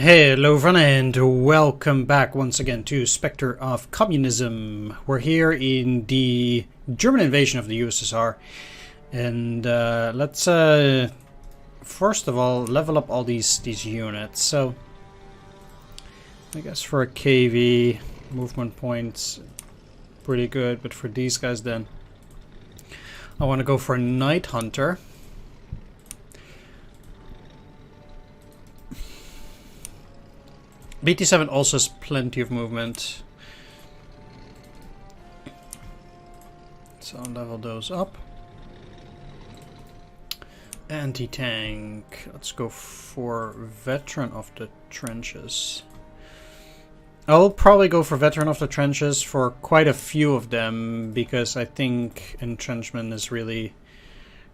Hello everyone and welcome back once again to Spectre of Communism. We're here in the German invasion of the USSR and let's first of all level up all these units. So I guess for a KV, movement points pretty good, but for these guys then I want to go for a Night Hunter. BT7 also has plenty of movement, so I'll level those up. Anti-tank, let's go for Veteran of the Trenches. I'll probably go for Veteran of the Trenches for quite a few of them, because I think entrenchment is really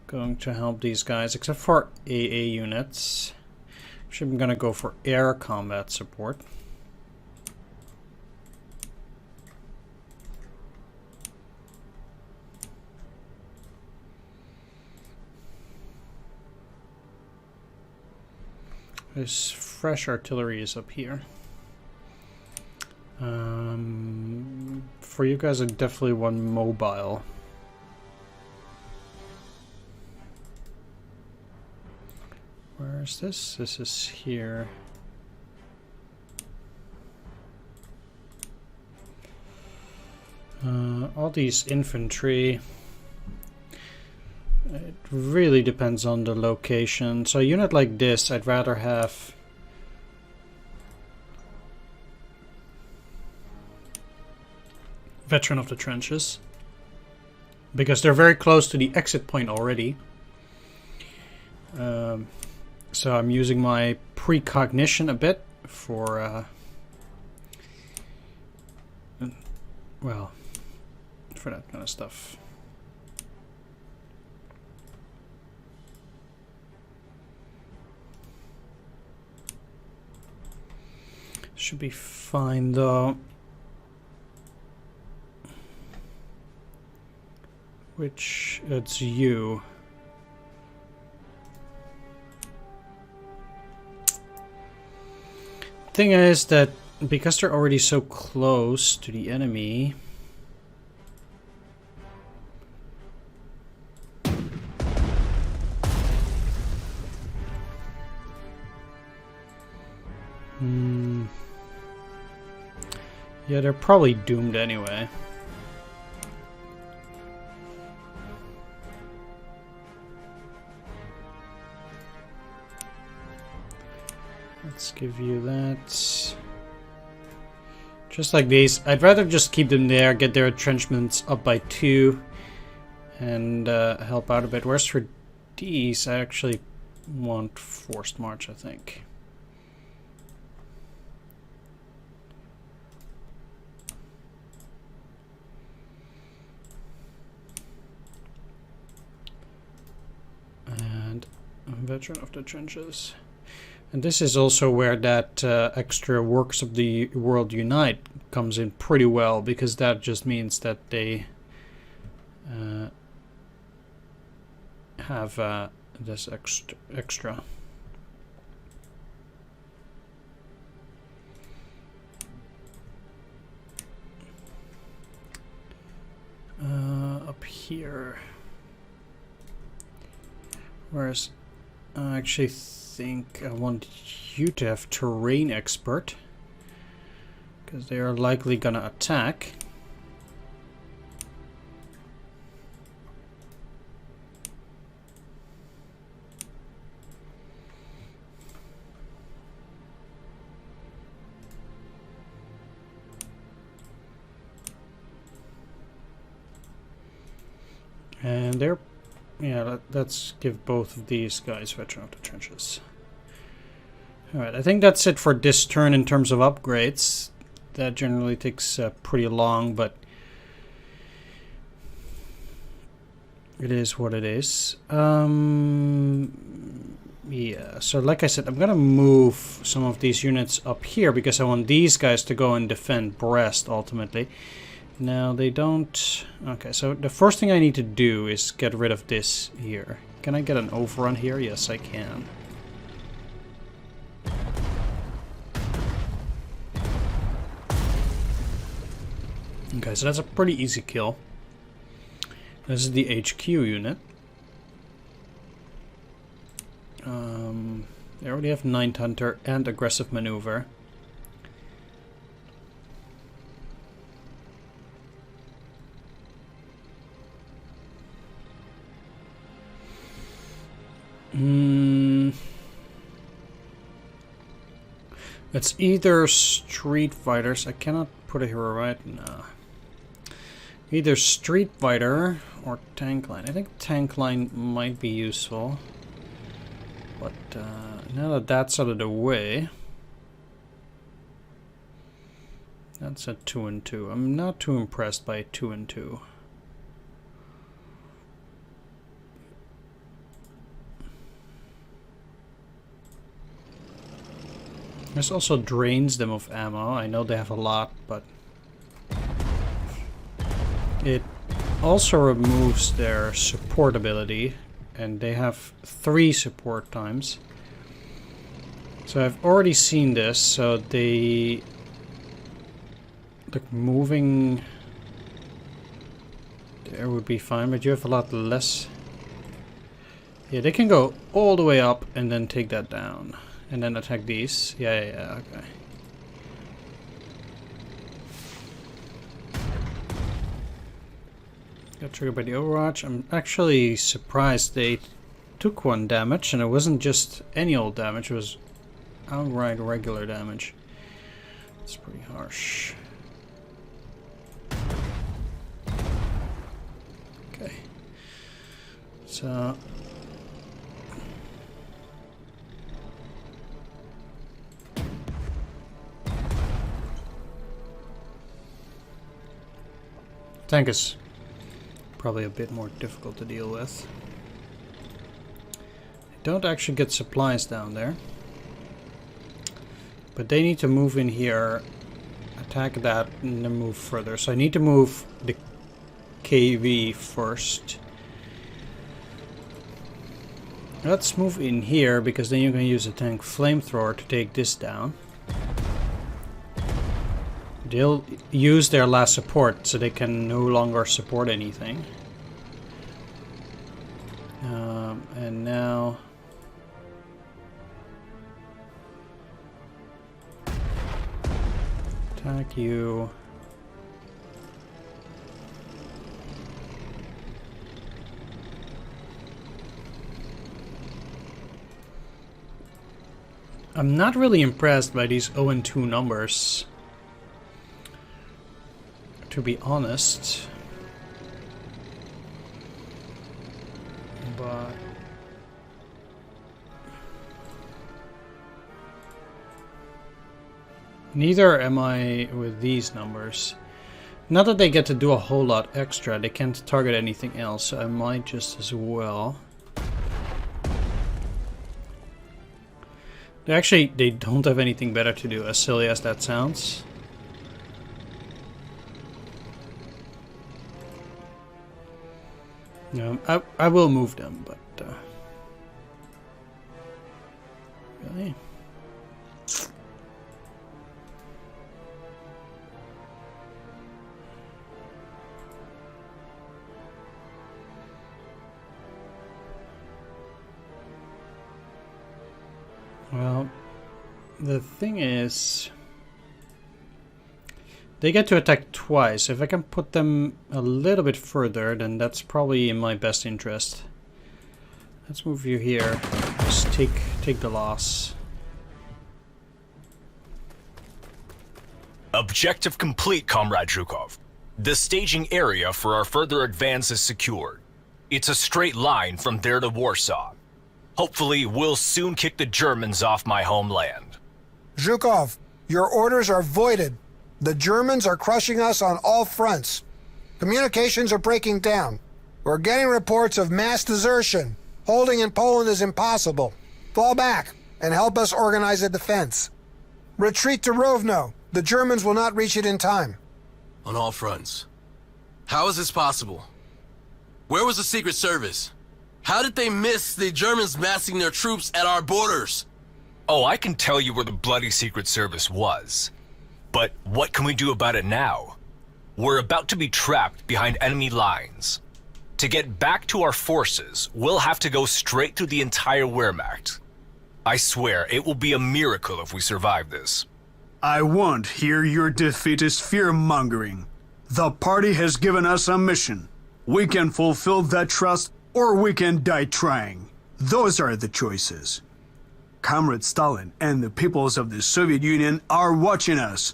going to help these guys, except for AA units. Actually, I'm gonna go for air combat support. This fresh artillery is up here. For you guys, I definitely want mobile. Where is this? This is here. All these infantry. It really depends on the location. So a unit like this, I'd rather have Veteran of the Trenches, because they're very close to the exit point already. So I'm using my precognition a bit for, well, for that kind of stuff. Should be fine though. Which, it's you. Thing is that because they're already so close to the enemy, yeah, they're probably doomed anyway. Let's give you that. Just like these. I'd rather just keep them there, get their entrenchments up by 2, and help out a bit. Whereas for these, I actually want forced march, I think. And Veteran of the Trenches. And this is also where that extra Works of the World Unite comes in pretty well, because that just means that they have this extra. Up here. Whereas I actually think I want you to have terrain expert, because they are likely gonna attack. And they're, yeah, let's give both of these guys Veteran of the Trenches. Alright, I think that's it for this turn in terms of upgrades. That generally takes pretty long, but it is what it is. Yeah, so like I said, I'm gonna move some of these units up here because I want these guys to go and defend Brest ultimately. Now they don't... Okay, so the first thing I need to do is get rid of this here. Can I get an overrun here? Yes, I can. Okay, so that's a pretty easy kill. This is the HQ unit. They already have Night Hunter and Aggressive Maneuver. It's either Street Fighters. I cannot put a hero right now. Either Street Fighter or Tank Line. I think Tank Line might be useful. But now that that's out of the way, that's a 2 and 2. I'm not too impressed by 2 and 2. This also drains them of ammo. I know they have a lot, but it also removes their support ability, and they have 3 support times. So I've already seen this, so they look moving there would be fine, but you have a lot less. Yeah, they can go all the way up and then take that down. And then attack these. Yeah, okay. Got triggered by the Overwatch. I'm actually surprised they took 1 damage, and it wasn't just any old damage, it was outright regular damage. It's pretty harsh. Okay. So tank is probably a bit more difficult to deal with. I don't actually get supplies down there. But they need to move in here, attack that, and then move further. So I need to move the KV first. Let's move in here, because then you can use a tank flamethrower to take this down. They'll use their last support, so they can no longer support anything. And now attack you. I'm not really impressed by these 0 and 2 numbers, to be honest, but neither am I with these numbers. Not that they get to do a whole lot extra, they can't target anything else, so I might just as well. They don't have anything better to do, as silly as that sounds. No, I will move them, but really? Well, the thing is, they get to attack twice. If I can put them a little bit further, then that's probably in my best interest. Let's move you here. Just take the loss. Objective complete, Comrade Zhukov. The staging area for our further advance is secured. It's a straight line from there to Warsaw. Hopefully, we'll soon kick the Germans off my homeland. Zhukov, your orders are voided. The Germans are crushing us on all fronts. Communications are breaking down. We're getting reports of mass desertion. Holding in Poland is impossible. Fall back and help us organize a defense. Retreat to Rovno. The Germans will not reach it in time. On all fronts. How is this possible? Where was the Secret Service? How did they miss the Germans massing their troops at our borders? Oh, I can tell you where the bloody Secret Service was. But what can we do about it now? We're about to be trapped behind enemy lines. To get back to our forces, we'll have to go straight through the entire Wehrmacht. I swear, it will be a miracle if we survive this. I won't hear your defeatist fear-mongering. The party has given us a mission. We can fulfill that trust, or we can die trying. Those are the choices. Comrade Stalin and the peoples of the Soviet Union are watching us.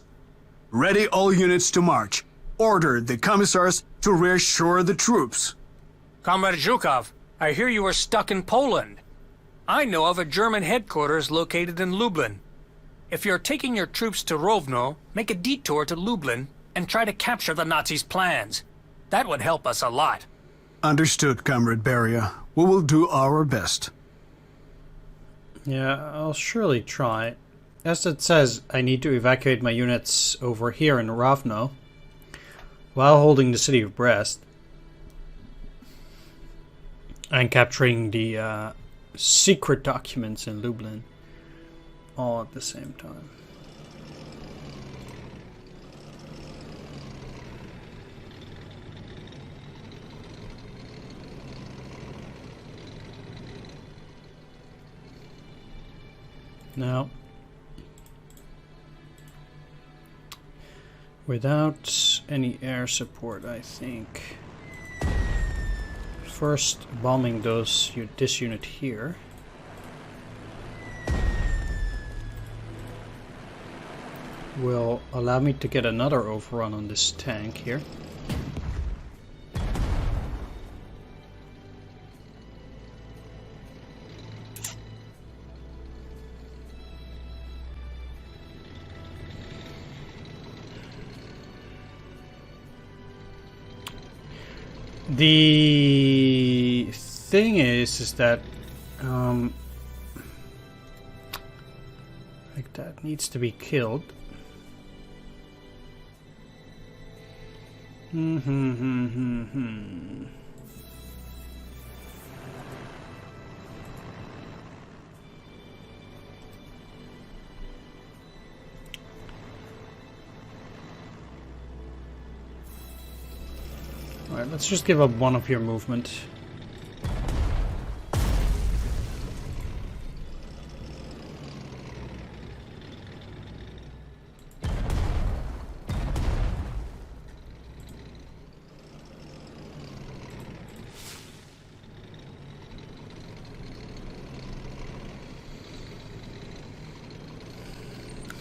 Ready all units to march. Order the commissars to reassure the troops. Comrade Zhukov, I hear you are stuck in Poland. I know of a German headquarters located in Lublin. If you're taking your troops to Rovno, make a detour to Lublin and try to capture the Nazis' plans. That would help us a lot. Understood, Comrade Beria. We will do our best. Yeah, I'll surely try. As it says, I need to evacuate my units over here in Rovno while holding the city of Brest and capturing the secret documents in Lublin all at the same time. Now, without any air support, I think. First, bombing this unit here. Will allow me to get another overrun on this tank here. The thing is that like that needs to be killed. Alright, let's just give up one of your movement.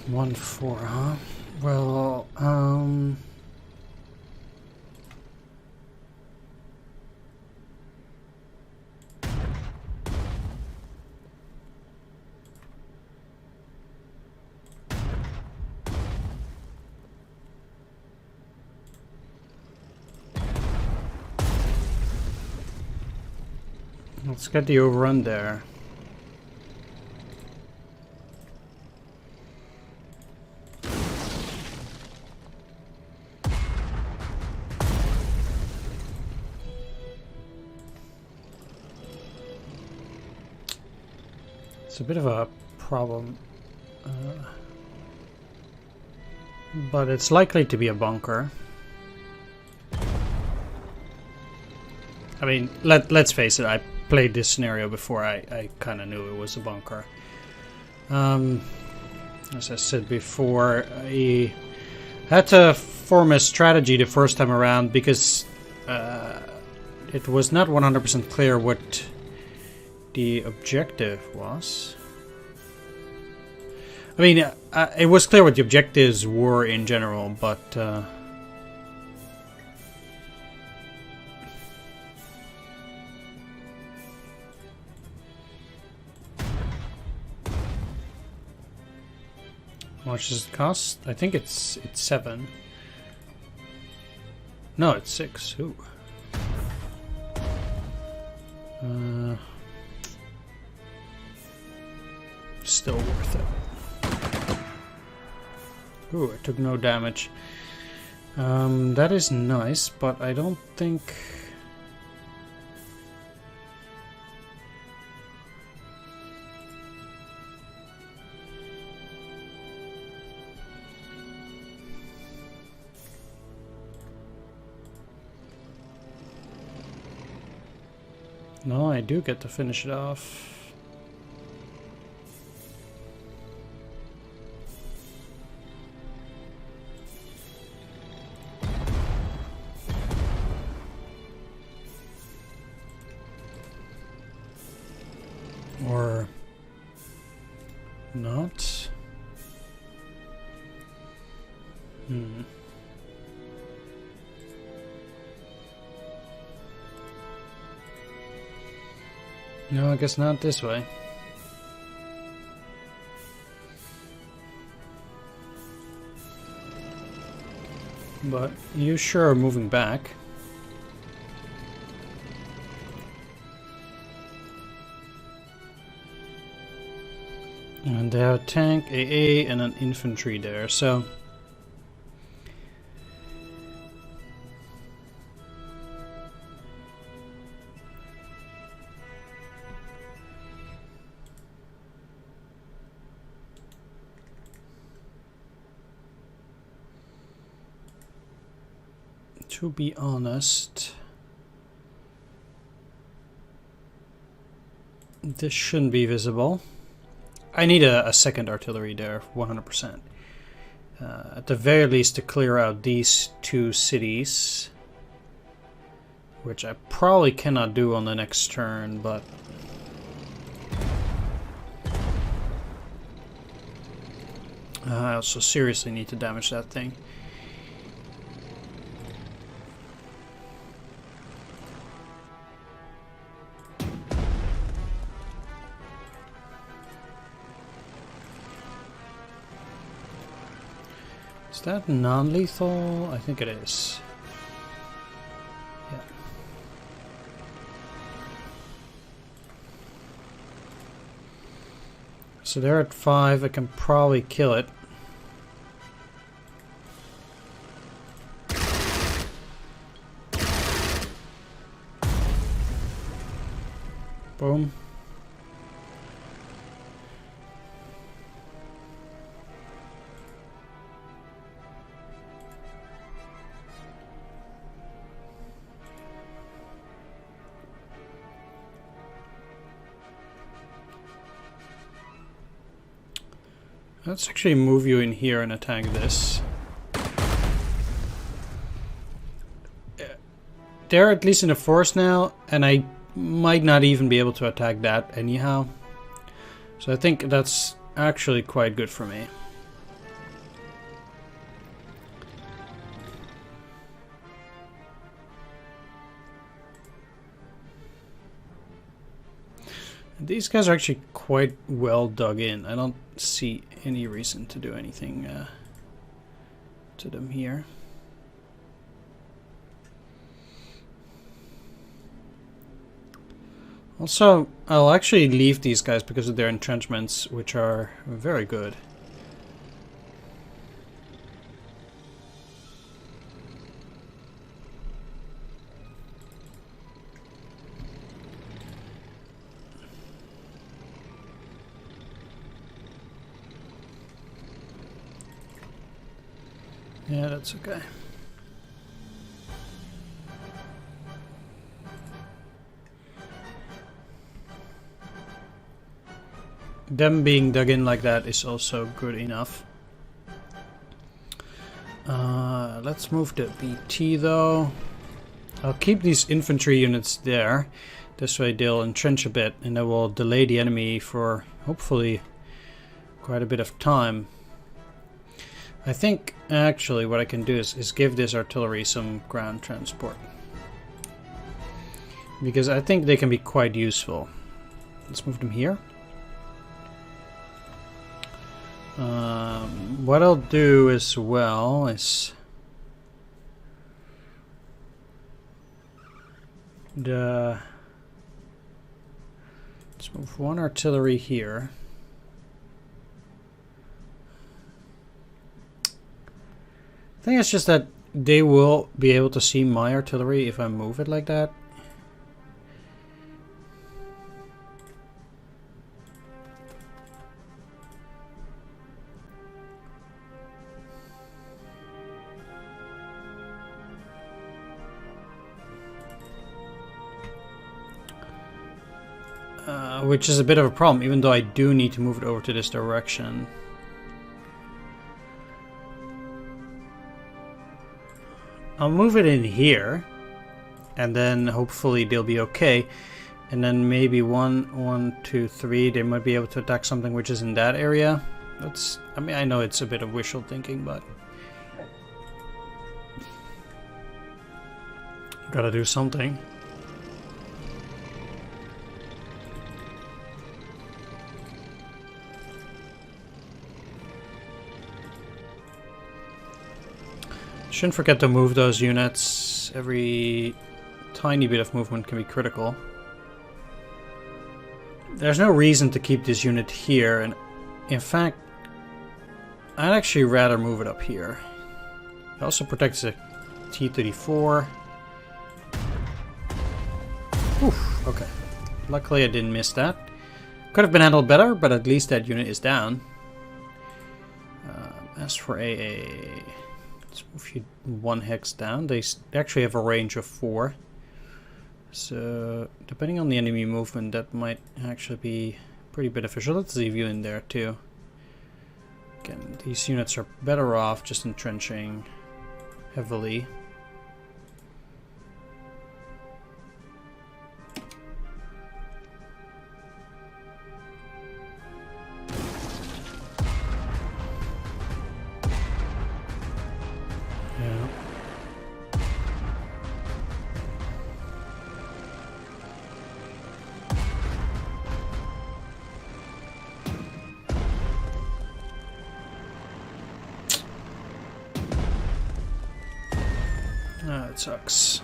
One four, huh? Well, let's get the overrun there. It's a bit of a problem, but it's likely to be a bunker. I mean, let's face it, I played this scenario before. I kind of knew it was a bunker. As I said before, I had to form a strategy the first time around because it was not 100% clear what the objective was. I mean, it was clear what the objectives were in general, but how much does it cost? I think it's 7. No, it's 6. Ooh. Still worth it. Ooh, I took no damage. That is nice, but I don't think... No, I do get to finish it off. Or not. No, I guess not this way. But you sure are moving back. And they have a tank, AA, and an infantry there, so... To be honest, this shouldn't be visible. I need a second artillery there, 100%. At the very least to clear out these two cities, which I probably cannot do on the next turn, but... I also seriously need to damage that thing. Is that non-lethal? I think it is. Yeah. So they're at 5. I can probably kill it. Boom. Let's actually move you in here and attack this. They're at least in the forest now, and I might not even be able to attack that anyhow. So I think that's actually quite good for me. These guys are actually quite well dug in. I don't see any reason to do anything to them here. Also, I'll actually leave these guys because of their entrenchments, which are very good. Yeah, that's okay. Them being dug in like that is also good enough. Let's move the BT though. I'll keep these infantry units there. This way they'll entrench a bit and that will delay the enemy for hopefully quite a bit of time. I think actually what I can do is give this artillery some ground transport. Because I think they can be quite useful. Let's move them here. What I'll do as well is let's move one artillery here. I think it's just that they will be able to see my artillery if I move it like that. which is a bit of a problem, even though I do need to move it over to this direction. I'll move it in here, and then hopefully they'll be okay. And then maybe 1, 2, 3, they might be able to attack something which is in that area. That's, I mean, I know it's a bit of wishful thinking, but gotta do something. Shouldn't forget to move those units. Every tiny bit of movement can be critical. There's no reason to keep this unit here, and in fact, I'd actually rather move it up here. It also protects the T-34. Oof, okay. Luckily I didn't miss that. Could have been handled better, but at least that unit is down. As for AA, let's move you 1 hex down. They actually have a range of 4. So, depending on the enemy movement, that might actually be pretty beneficial. Let's leave you in there too. Again, these units are better off just entrenching heavily. Yeah. Ah, it sucks.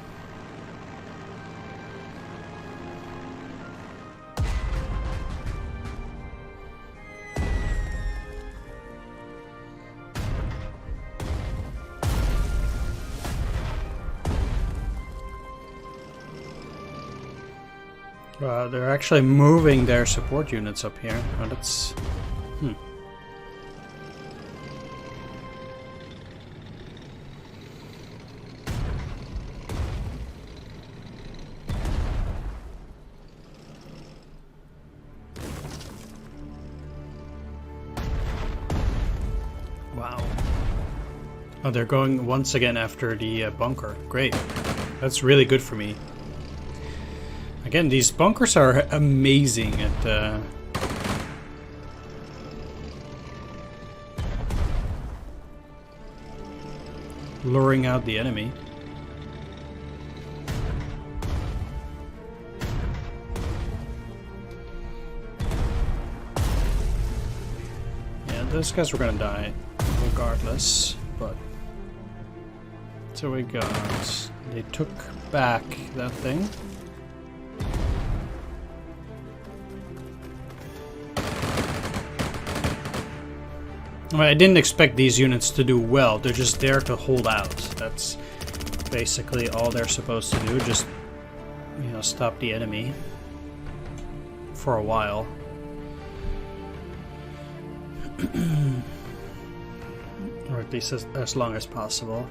They're actually moving their support units up here. Oh, that's... Wow. Oh, they're going once again after the bunker. Great. That's really good for me. Again, these bunkers are amazing at luring out the enemy. Yeah, those guys were gonna die regardless, but so we got, they took back that thing. I didn't expect these units to do well. They're just there to hold out. That's basically all they're supposed to do. Just, you know, stop the enemy for a while. Or at least as long as possible.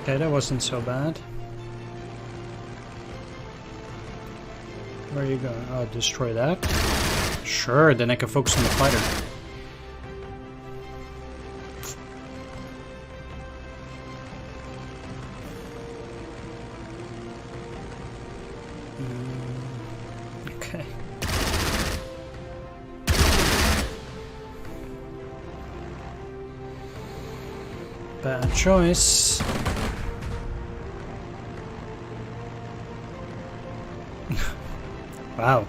Okay, that wasn't so bad. Where are you going? Oh, destroy that? Sure, then I can focus on the fighter. Okay. Bad choice. Wow.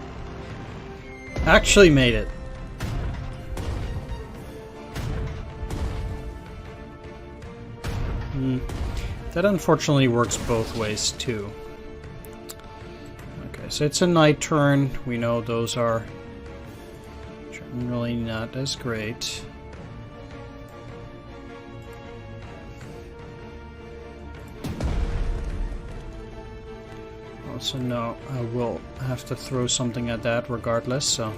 Actually made it. That unfortunately works both ways too. Okay, so it's a night turn. We know those are generally not as great. Also, no, I will have to throw something at that regardless, so...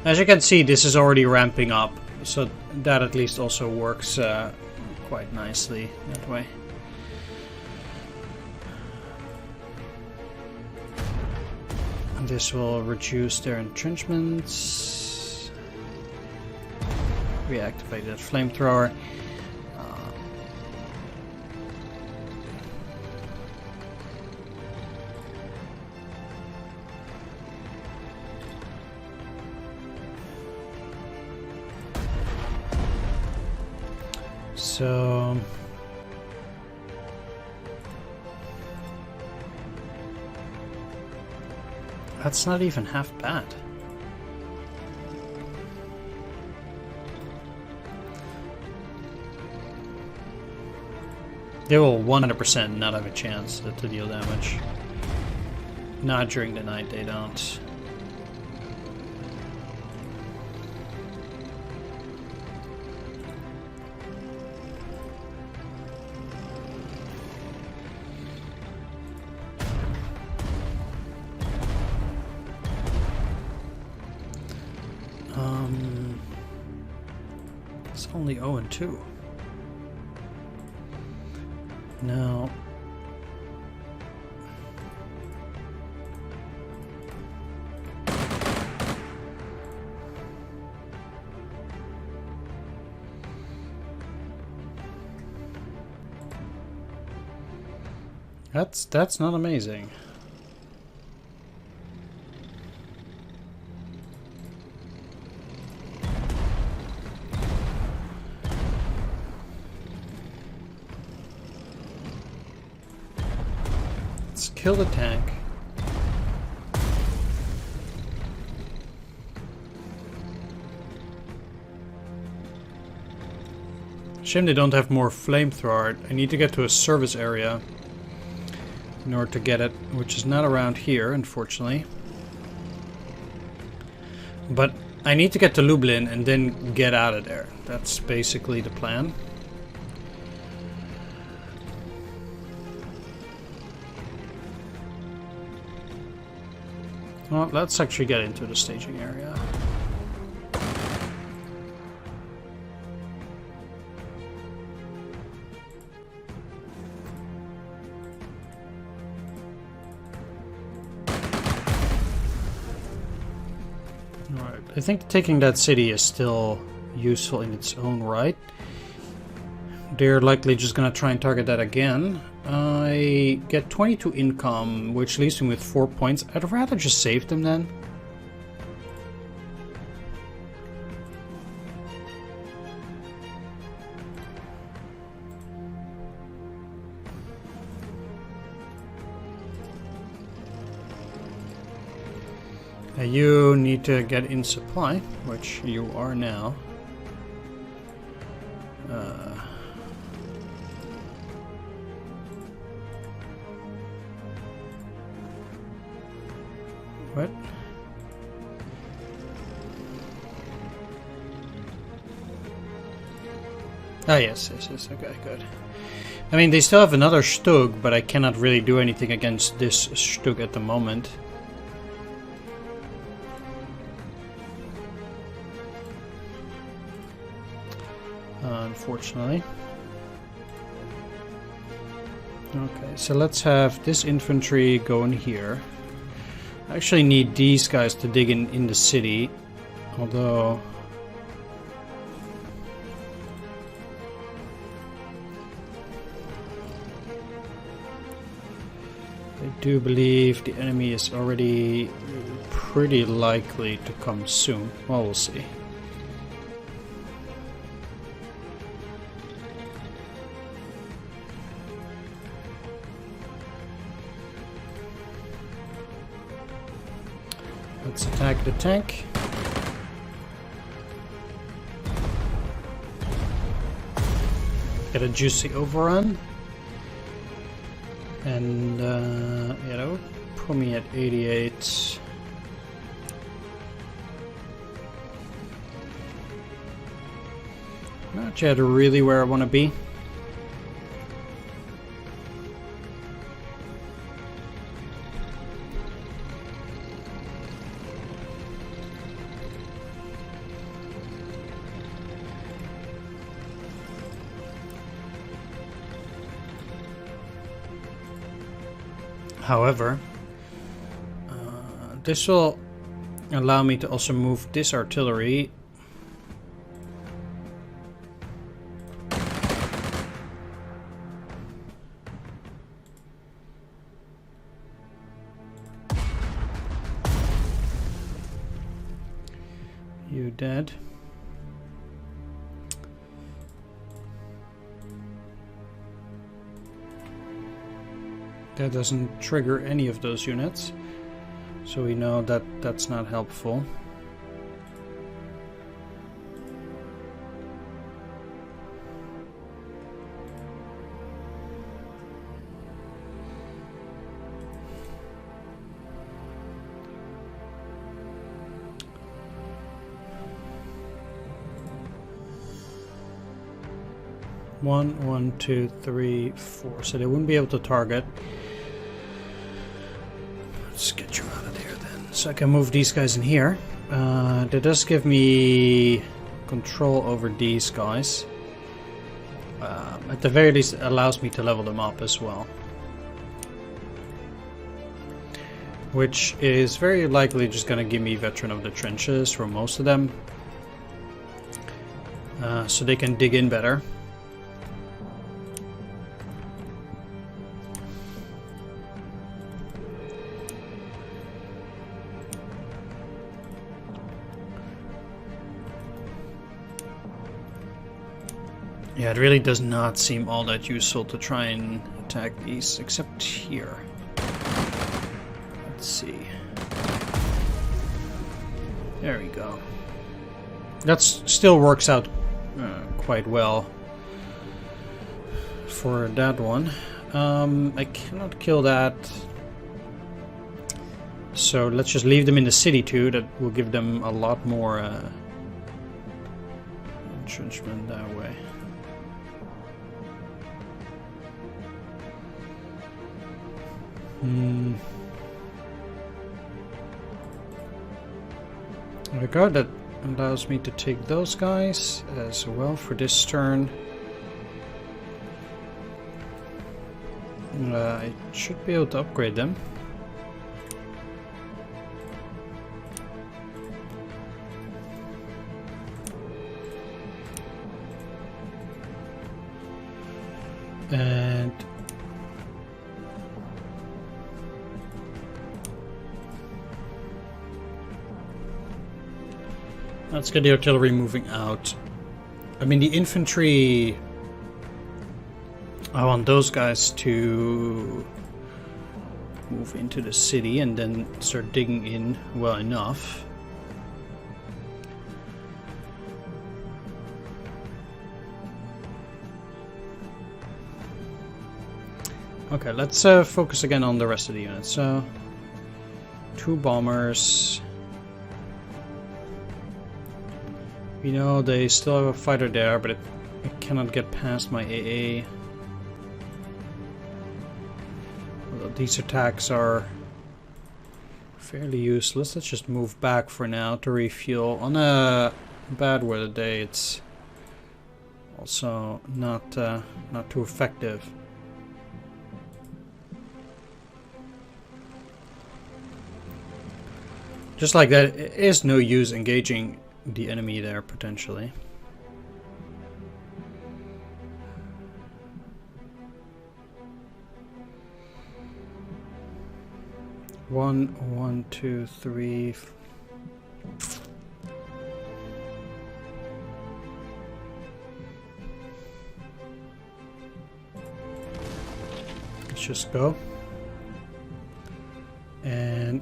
As you can see, this is already ramping up, so that at least also works quite nicely that way. And this will reduce their entrenchments. Reactivate that flamethrower. So that's not even half bad. They will 100% not have a chance to deal damage. Not during the night, they don't. It's only 0-2. Now, that's not amazing. Kill the tank. Shame they don't have more flamethrower. I need to get to a service area in order to get it, which is not around here, unfortunately. But I need to get to Lublin and then get out of there. That's basically the plan. Well, let's actually get into the staging area. Alright, I think taking that city is still useful in its own right. They're likely just gonna try and target that again. I get 22 income, which leaves me with 4 points. I'd rather just save them then. You need to get in supply, which you are now. What? Ah, yes, okay, good. I mean, they still have another Stug, but I cannot really do anything against this Stug at the moment. Unfortunately. Okay, so let's have this infantry go in here. I actually need these guys to dig in the city, although I do believe the enemy is already pretty likely to come soon. Well, we'll see. Let's attack the tank. Get a juicy overrun. And yeah, that would put me at 88. Not yet really where I want to be. However, this will allow me to also move this artillery. You dead. That doesn't trigger any of those units, so we know that that's not helpful. One, two, three, four. So they wouldn't be able to target. Let's get you out of there then. So I can move these guys in here. That does give me control over these guys. At the very least, it allows me to level them up as well. Which is very likely just going to give me Veteran of the Trenches for most of them. So they can dig in better. Yeah, it really does not seem all that useful to try and attack these, except here. Let's see. There we go. That still works out quite well for that one. I cannot kill that. So let's just leave them in the city too. That will give them a lot more entrenchment that way. Regard that allows me to take those guys as well for this turn. I should be able to upgrade them. And let's get the artillery moving out. I mean, the infantry, I want those guys to move into the city and then start digging in well enough. Okay, let's focus again on the rest of the units. So, 2 bombers. You know, they still have a fighter there, but it cannot get past my AA. Although these attacks are fairly useless. Let's just move back for now to refuel. On a bad weather day, it's also not too effective. Just like that, it is no use engaging the enemy there, potentially. One, two, three. Let's just go. And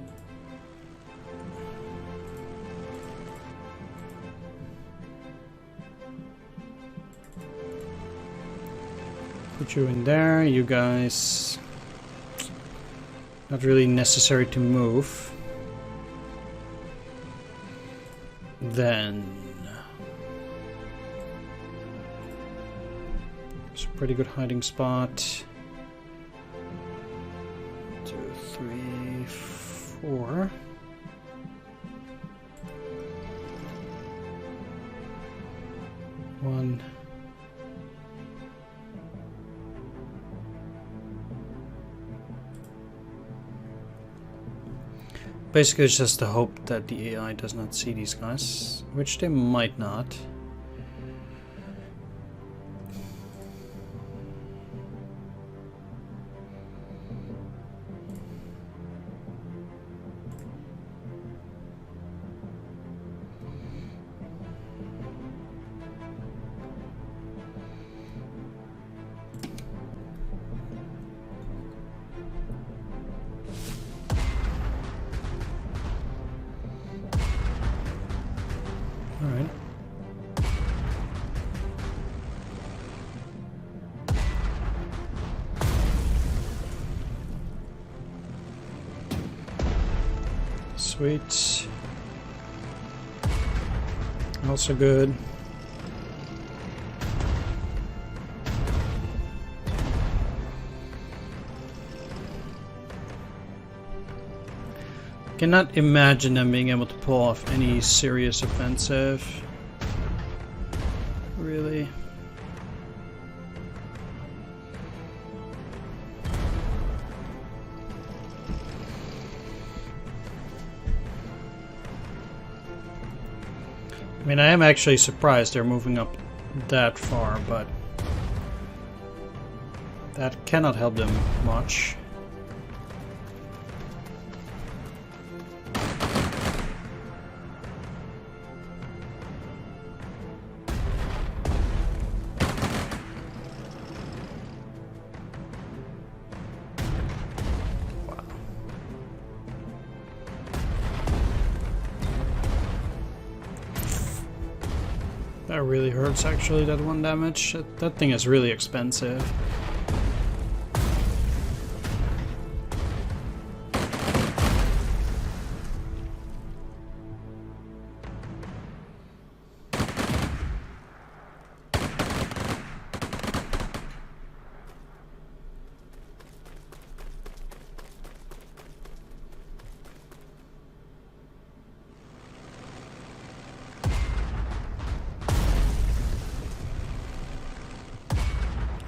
put you in there, you guys. Not really necessary to move. Then it's a pretty good hiding spot. 2, 3, 4. One. Basically, it's just the hope that the AI does not see these guys, which they might not. Alright. Sweet. Also good. Cannot imagine them being able to pull off any serious offensive. Really. I mean, I am actually surprised they're moving up that far, but that cannot help them much. That really hurts, actually, that 1 damage. That thing is really expensive.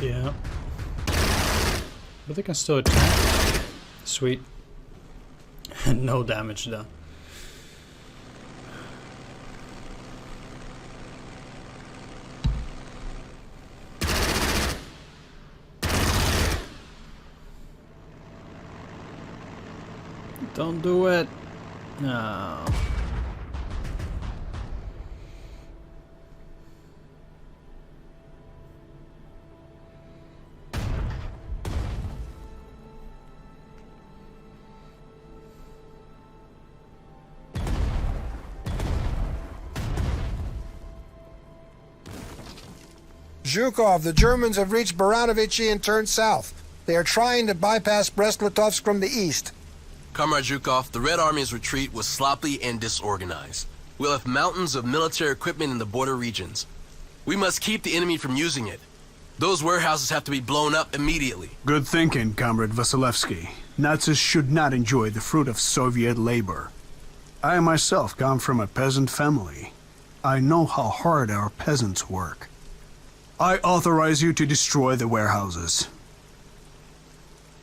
Yeah. But they can still attack. Sweet. No damage though. Don't do it. No. Zhukov, the Germans have reached Baranovichi and turned south. They are trying to bypass Brest-Litovsk from the east. Comrade Zhukov, the Red Army's retreat was sloppy and disorganized. We'll have mountains of military equipment in the border regions. We must keep the enemy from using it. Those warehouses have to be blown up immediately. Good thinking, Comrade Vasilevsky. Nazis should not enjoy the fruit of Soviet labor. I myself come from a peasant family. I know how hard our peasants work. I authorize you to destroy the warehouses.